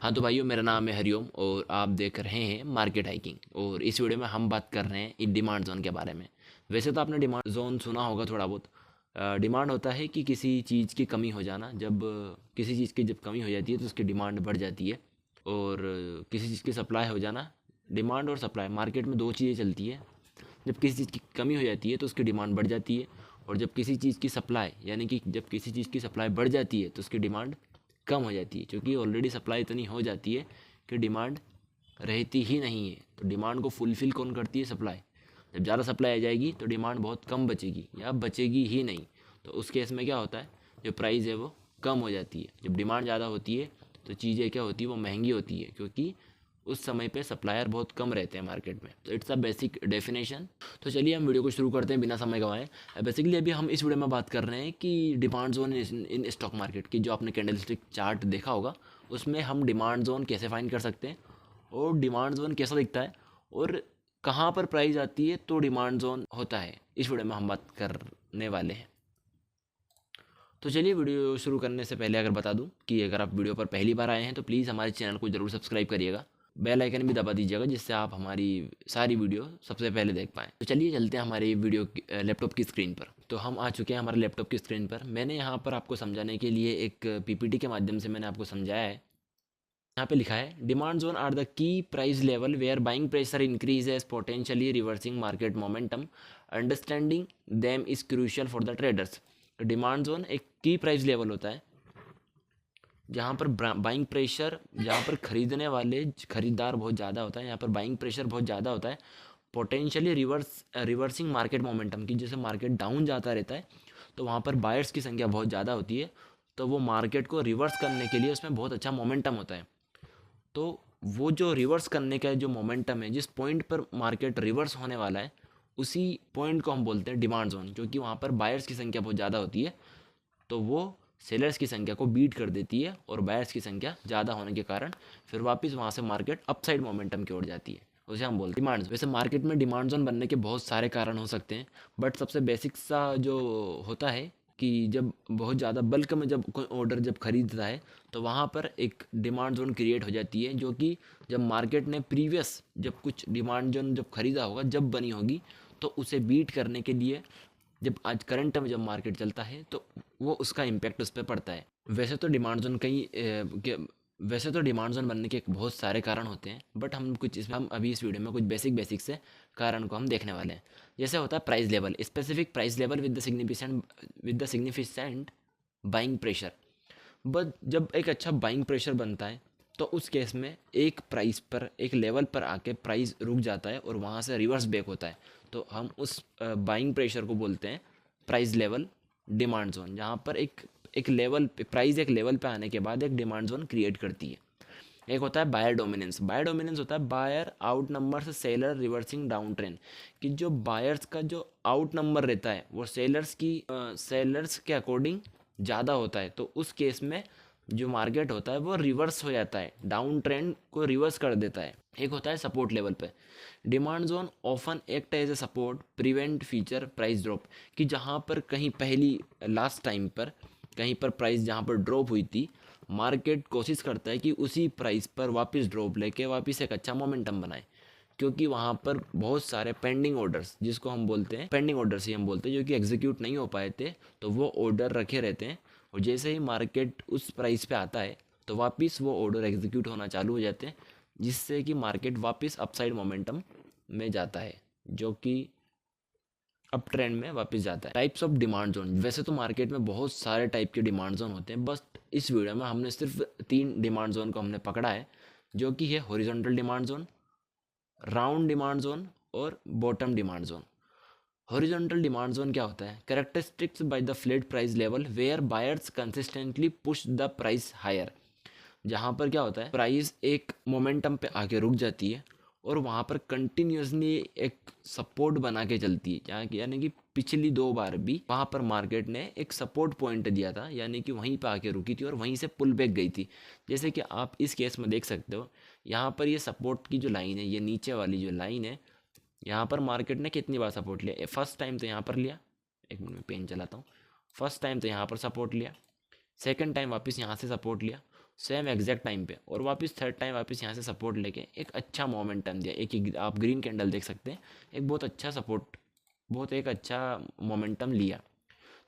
हाँ तो भाइयों, मेरा नाम है हरिओम और आप देख रहे हैं मार्केट हाइकिंग। और इस वीडियो में हम बात कर रहे हैं डिमांड जोन के बारे में। वैसे तो आपने डिमांड जोन सुना होगा थोड़ा बहुत। डिमांड होता है कि किसी चीज़ की कमी हो जाना। जब किसी चीज़ की जब कमी हो जाती है तो उसकी डिमांड बढ़ जाती है। और किसी चीज़ की सप्लाई हो जाना। डिमांड और सप्लाई, मार्केट में दो चीज़ें चलती है। जब किसी चीज़ की कमी हो जाती है तो उसकी डिमांड बढ़ जाती है। और जब किसी चीज़ की सप्लाई, यानी कि जब किसी चीज़ की सप्लाई बढ़ जाती है तो उसकी डिमांड कम हो जाती है, क्योंकि ऑलरेडी सप्लाई इतनी हो जाती है कि डिमांड रहती ही नहीं है। तो डिमांड को फुलफ़िल कौन करती है? सप्लाई। जब ज़्यादा सप्लाई आ जाएगी तो डिमांड बहुत कम बचेगी या बचेगी ही नहीं। तो उस केस में क्या होता है, जो प्राइस है वो कम हो जाती है। जब डिमांड ज़्यादा होती है तो चीज़ें क्या होती है, वो महंगी होती है, क्योंकि उस समय पे सप्लायर बहुत कम रहते हैं मार्केट में। तो इट्स अ बेसिक डेफिनेशन। तो चलिए हम वीडियो को शुरू करते हैं बिना समय गंवाए। बेसिकली अभी हम इस वीडियो में बात कर रहे हैं कि demand zone in stock market की। जो आपने कैंडलस्टिक चार्ट देखा होगा उसमें हम डिमांड जोन कैसे फाइंड कर सकते हैं, और डिमांड जोन कैसा दिखता है, और कहाँ पर प्राइस आती है तो डिमांड जोन होता है, इस वीडियो में हम बात करने वाले हैं। तो चलिए वीडियो शुरू करने से पहले अगर बता दूं कि अगर आप वीडियो पर पहली बार आए हैं तो प्लीज़ हमारे चैनल को ज़रूर सब्सक्राइब करिएगा। बेल आइकन भी दबा दीजिएगा, जिससे आप हमारी सारी वीडियो सबसे पहले देख पाएँ। तो चलिए चलते हैं हमारे वीडियो लैपटॉप की स्क्रीन पर। तो हम आ चुके हैं हमारे लैपटॉप की स्क्रीन पर। मैंने यहाँ पर आपको समझाने के लिए एक पीपीटी के माध्यम से मैंने आपको समझाया है। यहाँ पे लिखा है, demand zone are the key price level where buying pressure increases potentially reversing market momentum. Understanding them is crucial for the traders. Demand zone एक की प्राइस लेवल होता है जहाँ पर बाइंग प्रेशर, जहाँ पर खरीदने वाले खरीदार बहुत ज़्यादा होता है, यहाँ पर बाइंग प्रेशर बहुत ज़्यादा होता है। पोटेंशियली रिवर्सिंग मार्केट मोमेंटम की, जैसे मार्केट डाउन जाता रहता है तो वहाँ पर बायर्स की संख्या बहुत ज़्यादा होती है, तो वो मार्केट को रिवर्स करने के लिए उसमें बहुत अच्छा मोमेंटम होता है। तो वो जो रिवर्स करने का जो मोमेंटम है, जिस पॉइंट पर मार्केट रिवर्स होने वाला है, उसी पॉइंट को हम बोलते हैं डिमांड जोन, क्योंकि वहाँ पर बायर्स की संख्या बहुत ज़्यादा होती है। तो वो सेलर्स की संख्या को बीट कर देती है, और बायर्स की संख्या ज़्यादा होने के कारण फिर वापस वहाँ से मार्केट अपसाइड मोमेंटम की ओर जाती है। उसे हम बोलते हैं डिमांड। वैसे मार्केट में डिमांड जोन बनने के बहुत सारे कारण हो सकते हैं, बट सबसे बेसिक सा जो होता है कि जब बहुत ज़्यादा बल्क में जब कोई ऑर्डर जब खरीदता है तो वहाँ पर एक डिमांड जोन क्रिएट हो जाती है, जो कि जब मार्केट ने प्रीवियस जब कुछ डिमांड जोन जब खरीदा होगा, जब बनी होगी, तो उसे बीट करने के लिए जब आज करंट में जब मार्केट चलता है तो वो उसका इम्पैक्ट उस पर पड़ता है। वैसे तो डिमांड जोन वैसे तो डिमांड जोन बनने के बहुत सारे कारण होते हैं, बट हम अभी इस वीडियो में कुछ बेसिक से कारण को हम देखने वाले हैं। जैसे होता है price level, specific price level with the significant buying pressure. But जब एक अच्छा बाइंग प्रेशर बनता है तो उस केस में एक प्राइस पर, एक लेवल पर आके प्राइस रुक जाता है और वहाँ से रिवर्स बैक होता है। तो हम उस बाइंग प्रेशर को बोलते हैं प्राइस लेवल डिमांड जोन, जहाँ पर एक लेवल पे प्राइस, एक लेवल पे आने के बाद एक डिमांड जोन क्रिएट करती है। एक होता है बायर डोमिनेंस। बायर डोमिनेंस होता है बायर आउट नंबर से सेलर रिवर्सिंग डाउन ट्रेंड, कि जो बायर्स का जो आउट नंबर रहता है वो सेलर्स के अकॉर्डिंग ज़्यादा होता है। तो उस केस में जो मार्केट होता है वो रिवर्स हो जाता है, डाउन ट्रेंड को रिवर्स कर देता है। एक होता है सपोर्ट लेवल पे। Demand zone often act as a support prevent future price drop, कि जहाँ पर कहीं पहली लास्ट टाइम पर कहीं पर प्राइस जहाँ पर ड्रॉप हुई थी, मार्केट कोशिश करता है कि उसी प्राइस पर वापस ड्रॉप लेके वापस एक अच्छा मोमेंटम बनाए, क्योंकि वहाँ पर बहुत सारे पेंडिंग ऑर्डर्स, जिसको हम बोलते हैं पेंडिंग ऑर्डर्स ही हम बोलते हैं, जो कि एग्जीक्यूट नहीं हो पाए थे, तो वो ऑर्डर रखे रहते हैं। और जैसे ही मार्केट उस प्राइस पे आता है तो वापस वो ऑर्डर एग्जीक्यूट होना चालू हो जाते हैं, जिससे कि मार्केट वापस अपसाइड मोमेंटम में जाता है, जो कि अप ट्रेंड में वापस जाता है। Types of demand zone. वैसे तो मार्केट में बहुत सारे टाइप के डिमांड जोन होते हैं, बस इस वीडियो में हमने सिर्फ 3 डिमांड जोन को हमने पकड़ा है, जो कि है horizontal demand zone, round demand zone और bottom demand zone. Horizontal demand zone क्या होता है? Characteristics by the flat price level where buyers consistently push the price higher. जहाँ पर क्या होता है, प्राइस एक मोमेंटम पे आके रुक जाती है और वहाँ पर कंटिन्यूसली एक सपोर्ट बना के चलती है, यानी कि पिछली 2 बार भी वहाँ पर मार्केट ने एक सपोर्ट पॉइंट दिया था, यानी कि वहीं पे आके रुकी थी और वहीं से पुल बैक गई थी। जैसे कि आप इस केस में देख सकते हो, यहाँ पर ये सपोर्ट की जो लाइन है, ये नीचे वाली जो लाइन है, यहाँ पर मार्केट ने कितनी बार सपोर्ट लिया? फर्स्ट टाइम तो यहाँ पर लिया, एक मिनट में पेन चलाता हूँ। फर्स्ट टाइम तो यहाँ पर सपोर्ट लिया, सेकंड टाइम वापस यहाँ से सपोर्ट लिया, सेम एग्जैक्ट टाइम पे, और वापस थर्ड टाइम वापस यहाँ से सपोर्ट लेके एक अच्छा मोमेंटम दिया। एक आप ग्रीन कैंडल देख सकते हैं, एक बहुत अच्छा सपोर्ट, बहुत एक अच्छा मोमेंटम लिया।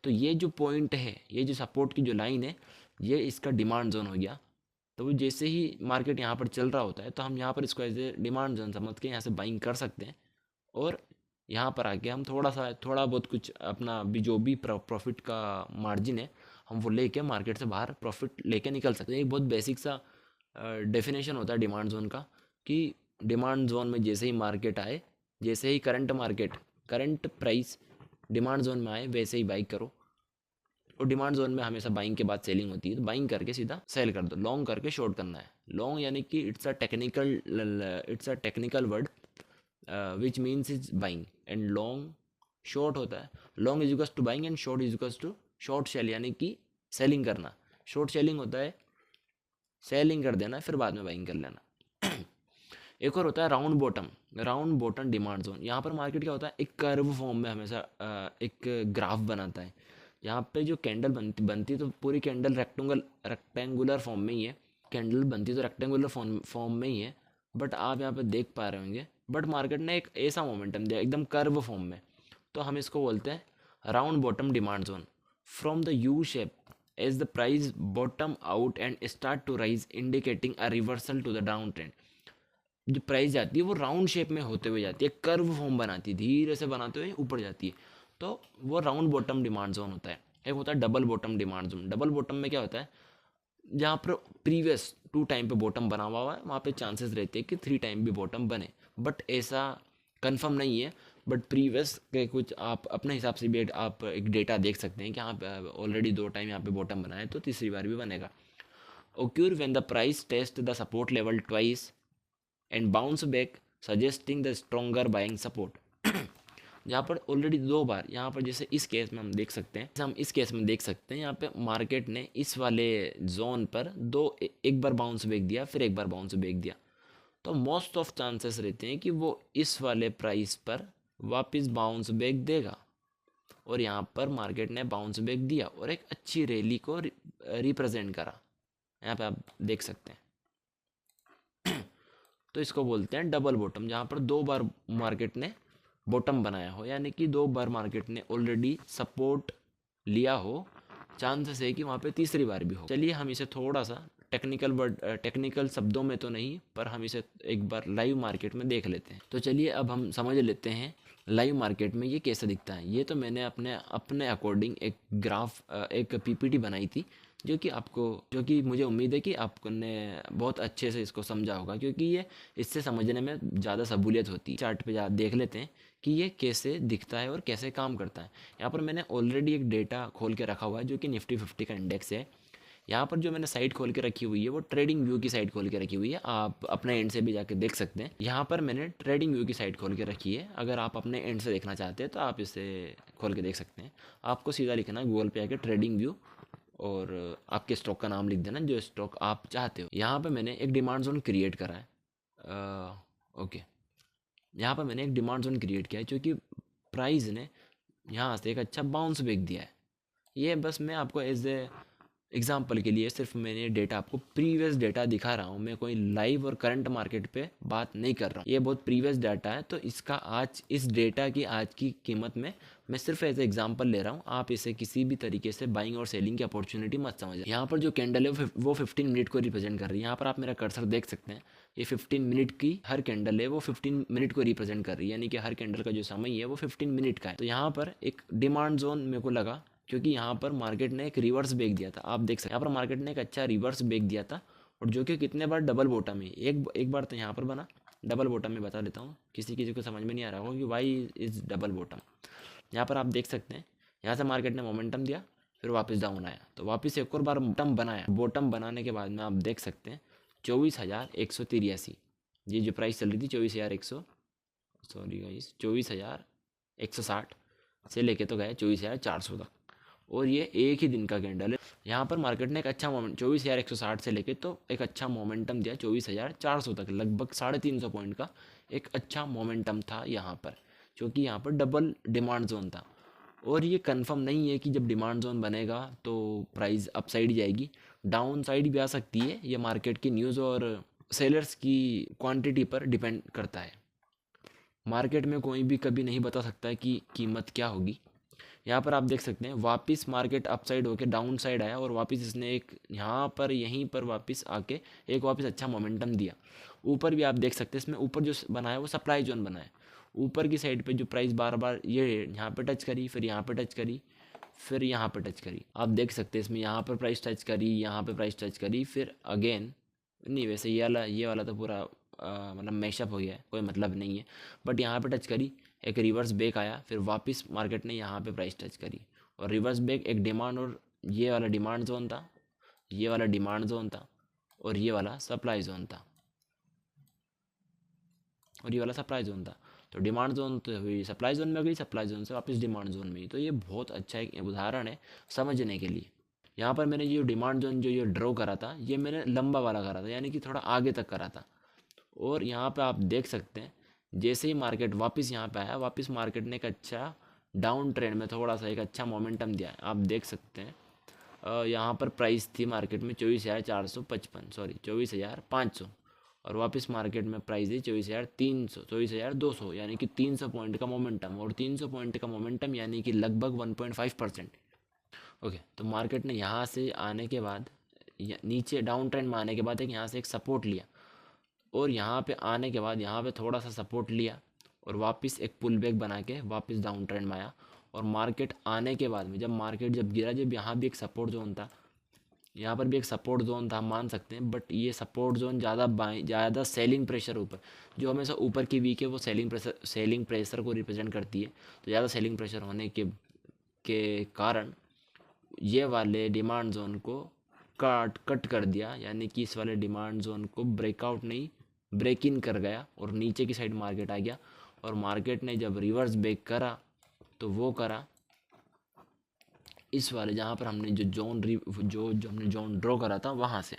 तो ये जो पॉइंट है, ये जो सपोर्ट की जो लाइन है, ये इसका डिमांड जोन हो गया। तो वो जैसे ही मार्केट यहाँ पर चल रहा होता है तो हम यहाँ पर इसको एज ए डिमांड जोन समझ के यहाँ से बाइंग कर सकते हैं, और यहाँ पर आके हम थोड़ा बहुत कुछ अपना भी जो भी प्रॉफिट का मार्जिन है हम वो लेके मार्केट से बाहर प्रॉफिट लेके निकल सकते हैं। एक बहुत बेसिक सा डेफिनेशन होता है डिमांड जोन का, कि डिमांड जोन में जैसे ही मार्केट आए, जैसे ही करंट प्राइस डिमांड जोन में आए वैसे ही बाई करो। और डिमांड जोन में हमेशा बाइंग के बाद सेलिंग होती है, तो बाइंग करके सीधा सेल कर दो। लॉन्ग करके शॉर्ट करना है। लॉन्ग यानी कि it's a technical word which means is buying, and long short होता है। Long is equals to buying and short is equals to short sell, यानी कि सेलिंग करना। शॉर्ट सेलिंग होता है सेलिंग कर देना फिर बाद में बाइंग कर लेना। एक और होता है राउंड बॉटम डिमांड जोन। यहाँ पर मार्केट क्या होता है, एक कर्व फॉर्म में हमेशा एक ग्राफ बनाता है। यहाँ पे जो कैंडल बनती तो पूरी कैंडल रेक्टेंगुलर फॉर्म में ही है। कैंडल बनती तो रेक्टेंगुलर फॉर्म में ही है, बट आप यहाँ पे देख पा रहे होंगे, बट मार्केट ने एक ऐसा मोमेंटम दिया एकदम कर्व फॉर्म में, तो हम इसको बोलते हैं round bottom demand zone. From the U shape as the price bottom out and start to rise indicating a reversal to the down trend. जो प्राइस जाती है वो राउंड शेप में होते हुए जाती है, कर्व फॉर्म बनाती है, धीरे से बनाते हुए ऊपर जाती है, तो वो राउंड बॉटम डिमांड जोन होता है। एक होता है double bottom demand zone. Double bottom में क्या होता है, जहाँ पर प्रीवियस 2 टाइम पे बॉटम बना हुआ है वहाँ पे चांसेस रहते हैं कि 3 टाइम भी बॉटम बने, बट ऐसा कंफर्म नहीं है। बट प्रीवियस के कुछ आप अपने हिसाब से भी आप एक डेटा देख सकते हैं कि हाँ ऑलरेडी 2 टाइम यहाँ पे बॉटम बना है तो तीसरी बार भी बनेगा। Occur when the price test the support level twice and bounce back suggesting the stronger buying support. जहाँ पर ऑलरेडी 2 बार, यहाँ पर जैसे इस केस में हम देख सकते हैं, हम इस केस में देख सकते हैं यहाँ पे मार्केट ने इस वाले जोन पर एक बार बाउंस बैक दिया, फिर एक बार बाउंस बैक दिया, तो मोस्ट ऑफ चांसेस रहते हैं कि वो इस वाले प्राइस पर वापस बाउंस बैक देगा। और यहाँ पर मार्केट ने बाउंस बैक दिया और एक अच्छी रैली को रिप्रेजेंट करा, यहाँ पे आप देख सकते हैं। तो इसको बोलते हैं डबल बॉटम, जहाँ पर 2 बार मार्केट ने बॉटम बनाया हो, यानी कि 2 बार मार्केट ने ऑलरेडी सपोर्ट लिया हो, चांसेस है कि वहाँ पे तीसरी बार भी हो। चलिए हम इसे थोड़ा सा टेक्निकल शब्दों में तो नहीं, पर हम इसे एक बार लाइव मार्केट में देख लेते हैं। तो चलिए अब हम समझ लेते हैं लाइव मार्केट में ये कैसे दिखता है। ये तो मैंने अपने अकॉर्डिंग एक ग्राफ, एक पीपीटी बनाई थी, जो कि मुझे उम्मीद है कि आपने बहुत अच्छे से इसको समझा होगा, क्योंकि ये इससे समझने में ज़्यादा सहूलियत होती है। चार्ट पे देख लेते हैं कि ये कैसे दिखता है और कैसे काम करता है। यहाँ पर मैंने ऑलरेडी एक डेटा खोल के रखा हुआ है जो कि निफ्टी 50 का इंडेक्स है। यहाँ पर जो मैंने साइट खोल के रखी हुई है वो ट्रेडिंग व्यू की साइट खोल के रखी हुई है, आप अपने एंड से भी जाके देख सकते हैं। यहाँ पर मैंने ट्रेडिंग व्यू की साइट खोल के रखी है, अगर आप अपने एंड से देखना चाहते हैं तो आप इसे खोल के देख सकते हैं। आपको सीधा लिखना है गूगल पे आके ट्रेडिंग व्यू और आपके स्टॉक का नाम लिख देना जो स्टॉक आप चाहते हो। यहाँ पे मैंने एक डिमांड जोन क्रिएट करा है। ओके, यहाँ पर मैंने एक डिमांड जोन क्रिएट किया है, क्योंकि प्राइस ने यहाँ से एक अच्छा बाउंस बैक दिया है। ये बस मैं आपको एज ए एग्जाम्पल के लिए सिर्फ मैंने डेटा, आपको प्रीवियस डेटा दिखा रहा हूँ, मैं कोई लाइव और करंट मार्केट पे बात नहीं कर रहा हूँ। ये बहुत प्रीवियस डाटा है, तो इसका आज इस डेटा की आज की कीमत में मैं सिर्फ एज एग्जांपल ले रहा हूँ। आप इसे किसी भी तरीके से बाइंग और सेलिंग की अपॉर्चुनिटी मत समझें। यहाँ पर जो कैंडल है वो 15 मिनट को रिप्रेजेंट कर रही है। यहाँ पर आप मेरा कर्सर देख सकते हैं, ये 15 मिनट की हर कैंडल है वो 15 मिनट को रिप्रेजेंट कर रही है, यानी कि हर कैंडल का जो समय है वो 15 मिनट का है। तो यहाँ पर एक डिमांड जोन मेरे को लगा, क्योंकि यहाँ पर मार्केट ने एक रिवर्स बैक दिया था। आप देख सकते हैं यहाँ पर मार्केट ने एक अच्छा रिवर्स बैक दिया था, और जो कि कितने बार डबल बॉटम है। एक बार तो यहाँ पर बना डबल बॉटम में, बता देता हूँ किसी को समझ में नहीं आ रहा होगा कि वाई इज डबल बॉटम। यहाँ पर आप देख सकते हैं यहाँ से मार्केट ने मोमेंटम दिया, फिर वापस डाउन आया, तो वापस एक और बार बॉटम बनाया। बॉटम बनाने के बाद में आप देख सकते हैं 24,183, ये जो प्राइस चल रही थी 24,160 से लेके तो गया 24,400 तक, और ये एक ही दिन का कैंडल है। यहाँ पर मार्केट ने एक अच्छा मोमेंट 24,160 से लेके तो एक अच्छा मोमेंटम दिया 24,400 तक, लगभग 350 पॉइंट का एक अच्छा मोमेंटम था यहाँ पर, क्योंकि यहाँ पर डबल डिमांड जोन था। और ये कंफर्म नहीं है कि जब डिमांड जोन बनेगा तो प्राइस अपसाइड जाएगी, डाउन साइड भी आ सकती है। ये मार्केट की न्यूज़ और सेलर्स की क्वांटिटी पर डिपेंड करता है। मार्केट में कोई भी कभी नहीं बता सकता कि कीमत क्या होगी। यहाँ पर आप देख सकते हैं वापस मार्केट अपसाइड होकर डाउन साइड आया और वापस इसने एक यहाँ पर यहीं पर वापस आके एक वापस अच्छा मोमेंटम दिया। ऊपर भी आप देख सकते हैं, इसमें ऊपर जो बना है वो सप्लाई जोन बना है। ऊपर की साइड पे जो प्राइस बार बार ये यहाँ पे टच करी, फिर यहाँ पे टच करी, फिर यहाँ पे टच करी। आप देख सकते हैं इसमें यहाँ पर प्राइस टच करी, यहाँ पे प्राइस टच करी, फिर अगेन नहीं, वैसे ये वाला तो पूरा मतलब मैशअप हो गया है, कोई मतलब नहीं है। बट यहाँ पे टच करी, एक रिवर्स बैक आया, फिर वापस मार्केट ने यहाँ पे प्राइस टच करी और रिवर्स बैक एक डिमांड, और ये वाला डिमांड जोन था, ये वाला डिमांड जोन था, और ये वाला सप्लाई जोन था, और ये वाला सप्लाई जोन था। तो डिमांड जोन तो हुई सप्लाई जोन में गई, सप्लाई जोन से वापस डिमांड जोन में गई। तो ये बहुत अच्छा एक उदाहरण है समझने के लिए। यहाँ पर मैंने ये डिमांड जोन जो ये ड्रॉ करा था, ये मैंने लंबा वाला करा था, यानी कि थोड़ा आगे तक करा था। और यहाँ पे आप देख सकते हैं जैसे ही मार्केट वापस यहाँ पे आया, वापस मार्केट ने एक अच्छा डाउन ट्रेंड में थोड़ा सा एक अच्छा मोमेंटम दिया है। आप देख सकते हैं यहाँ पर प्राइस थी मार्केट में 24,455, सॉरी 24,500, और वापस मार्केट में प्राइस है 24,300, 24,200, यानी कि 300 पॉइंट का मोमेंटम, और 300 पॉइंट का मोमेंटम यानी कि लगभग 1.5%। ओके, तो मार्केट ने यहाँ से आने के बाद नीचे डाउन ट्रेंड में आने के बाद एक यहाँ से एक सपोर्ट लिया, और यहाँ पे आने के बाद यहाँ पे थोड़ा सा सपोर्ट लिया, और वापस एक पुल बैक बना के वापस डाउन ट्रेंड में आया। और मार्केट आने के बाद में जब मार्केट जब गिरा, जब यहाँ भी एक सपोर्ट जोन था, यहाँ पर भी एक सपोर्ट जोन था, मान सकते हैं। बट ये सपोर्ट जोन ज़्यादा सेलिंग प्रेशर ऊपर, जो हमेशा ऊपर की वीक है वो सेलिंग प्रेशर को रिप्रेजेंट करती है। तो ज़्यादा सेलिंग प्रेशर होने के कारण ये वाले डिमांड जोन को कट कर दिया, यानी कि इस वाले डिमांड जोन को ब्रेकआउट नहीं, ब्रेक इन कर गया, और नीचे की साइड मार्केट आ गया। और मार्केट ने जब रिवर्स बैक करा तो वो करा इस वाले, जहाँ पर हमने जो हमने जोन ड्रॉ करा था वहाँ से,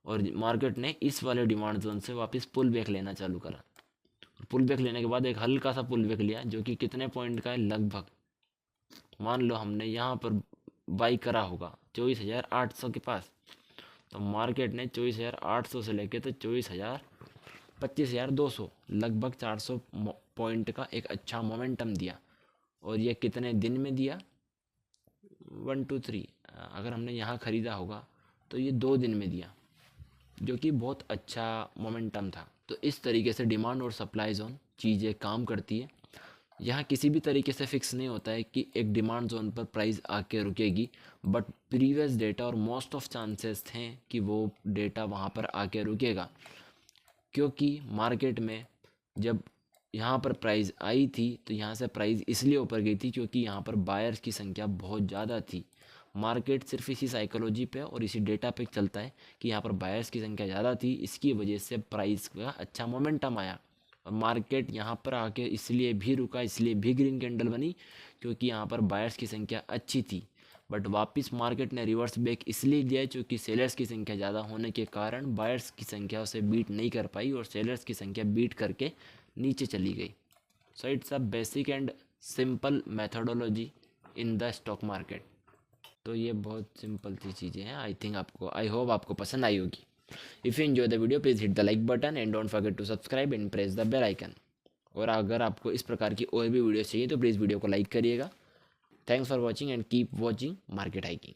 और मार्केट ने इस वाले डिमांड जोन से वापस पुल बैक लेना चालू करा। पुल बैक लेने के बाद एक हल्का सा पुल बैक लिया, जो कि कितने पॉइंट का है, लगभग मान लो हमने यहाँ पर बाई करा होगा 24,800 के पास। तो मार्केट ने 24,800 से लेके तो 25,200, लगभग 400 पॉइंट का एक अच्छा मोमेंटम दिया। और ये कितने दिन में दिया, 1 2 3, अगर हमने यहाँ ख़रीदा होगा तो ये 2 दिन में दिया, जो कि बहुत अच्छा मोमेंटम था। तो इस तरीके से डिमांड और सप्लाई जोन चीज़ें काम करती है। यहाँ किसी भी तरीके से फिक्स नहीं होता है कि एक डिमांड जोन पर प्राइस आके रुकेगी, बट प्रीवियस डेटा और मोस्ट ऑफ चांसेस हैं कि वो डेटा वहाँ पर आके रुकेगा। क्योंकि मार्केट में जब यहाँ पर प्राइस आई थी तो यहाँ से प्राइस इसलिए ऊपर गई थी क्योंकि यहाँ पर बायर्स की संख्या बहुत ज़्यादा थी। मार्केट सिर्फ इसी साइकोलॉजी पे और इसी डेटा पे चलता है कि यहाँ पर बायर्स की संख्या ज़्यादा थी, इसकी वजह से प्राइस का अच्छा मोमेंटम आया। और मार्केट यहाँ पर आके इसलिए भी रुका, इसलिए भी ग्रीन कैंडल बनी क्योंकि यहाँ पर बायर्स की संख्या अच्छी थी। बट वापस मार्केट ने रिवर्स बैक इसलिए दिया क्योंकि सेलर्स की संख्या ज़्यादा होने के कारण बायर्स की संख्या उसे बीट नहीं कर पाई और सेलर्स की संख्या बीट करके नीचे चली गई। So it's a basic and simple methodology in the stock market. तो ये बहुत सिंपल सी चीज़ें हैं। आई होप आपको पसंद आई होगी। If you enjoy the video please hit the like button and don't forget to subscribe and press the bell icon. और अगर आपको इस प्रकार की और भी वीडियोस चाहिए तो प्लीज़ वीडियो को लाइक करिएगा। Thanks for watching and keep watching market hiking.